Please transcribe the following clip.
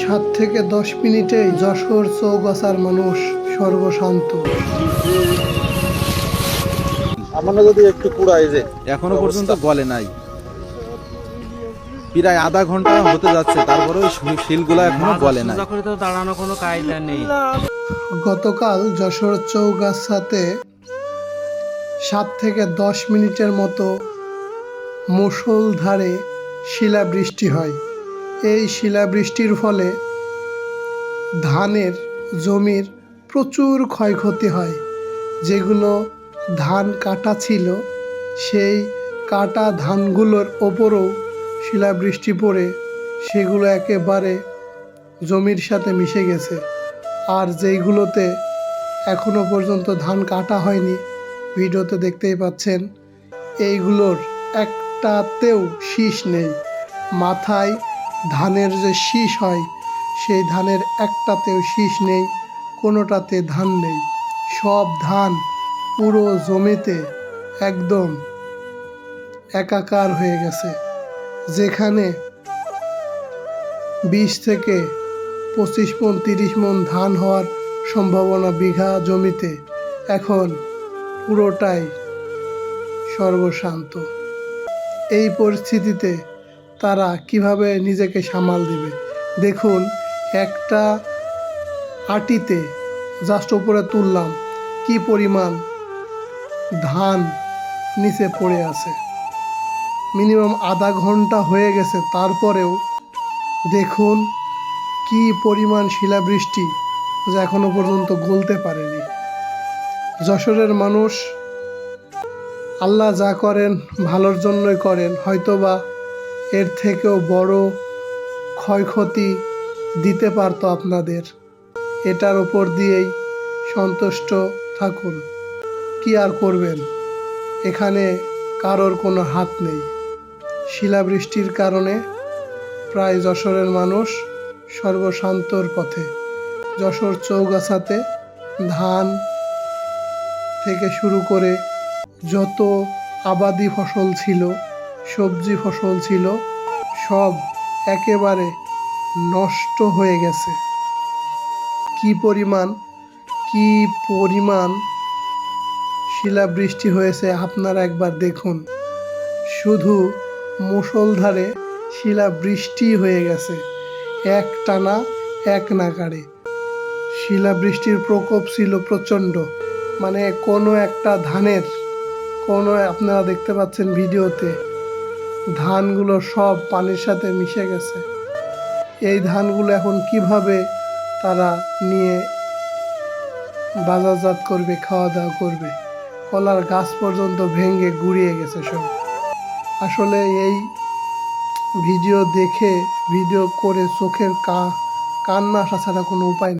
7 থেকে 10 মিনিটেই যশোর চৌগাছার মানুষ সর্বশান্ত। আমাকে যদি একটু কুড়াই যে এখনো পর্যন্ত বলে নাই, প্রায় আধা ঘন্টা হতে যাচ্ছে, তারপরে ওই শিলগুলা এখনো বলে নাই। তো দাঁড়ানো কোনো কায়দা নেই। গতকাল যশোর চৌগাছাতে 7 থেকে 10 মিনিটের মতো মুষলধারে শিলাবৃষ্টি হয়। এই শিলাবৃষ্টির ফলে ধানের জমির প্রচুর ক্ষয়ক্ষতি হয়। যেগুলো ধান কাটা ছিল, সেই কাটা ধানগুলোর ওপরও শিলাবৃষ্টি পড়ে সেগুলো একেবারে জমির সাথে মিশে গেছে। আর যেইগুলোতে এখনো পর্যন্ত ধান কাটা হয়নি, ভিডিওতে দেখতেই পাচ্ছেন, এইগুলোর একটাতেও শীষ নেই। মাথায় ধানের যে শীষ হয়, সেই ধানের একটাতেও শীষ নেই, কোনোটাতে ধান নেই। সব ধান পুরো জমিতে একদম একাকার হয়ে গেছে। যেখানে 20 থেকে 25 মণ 30 মণ ধান হওয়ার সম্ভাবনা বিঘা জমিতে, এখন পুরোটাই সর্বশান্ত। এই পরিস্থিতিতে তারা কিভাবে নিজেকে সামাল দিবে? দেখুন, একটা আটিতে জাস্ট উপরে তুললাম, কি পরিমাণ ধান নিচে পড়ে আছে। মিনিমাম আধা ঘন্টা হয়ে গেছে, তারপরেও দেখুন কি পরিমাণ শিলাবৃষ্টি, যা এখনো পর্যন্ত গলতে পারেনি। যশোরের মানুষ, আল্লাহ যা করেন ভালোর জন্যই করেন, হয়তোবা এর থেকেও বড় ক্ষয়ক্ষতি দিতে পারতো আপনাদের। এটার উপর দিয়েই সন্তুষ্ট থাকুন। কি আর করবেন, এখানে কারোর কোনো হাত নেই। শিলাবৃষ্টির কারণে প্রায় যশোরের মানুষ সর্বশান্তর পথে। যশোর চৌগাছাতে ধান থেকে শুরু করে যত আবাদি ফসল ছিল, সবজি ফসল ছিল, সব একেবারে নষ্ট হয়ে গেছে। কি পরিমাণ শিলাবৃষ্টি হয়েছে আপনারা একবার দেখুন। শুধু মুষলধারে শিলাবৃষ্টি হয়ে গেছে, একটানা এক নাগাড়ে। শিলাবৃষ্টির প্রকোপ ছিল প্রচণ্ড। মানে কোনো একটা ধানের আপনারা দেখতে পাচ্ছেন ভিডিওতে, ধানগুলো সব পানির সাথে মিশে গেছে। এই ধানগুলো এখন কিভাবে তারা নিয়ে বাজারজাত করবে, খাওয়া দাওয়া করবে? কলার গাছ পর্যন্ত ভেঙে গুড়িয়ে গেছে সব। আসলে এই ভিডিও দেখে, ভিডিও করে চোখের কান্না আসা ছাড়া কোনো উপায় নেই।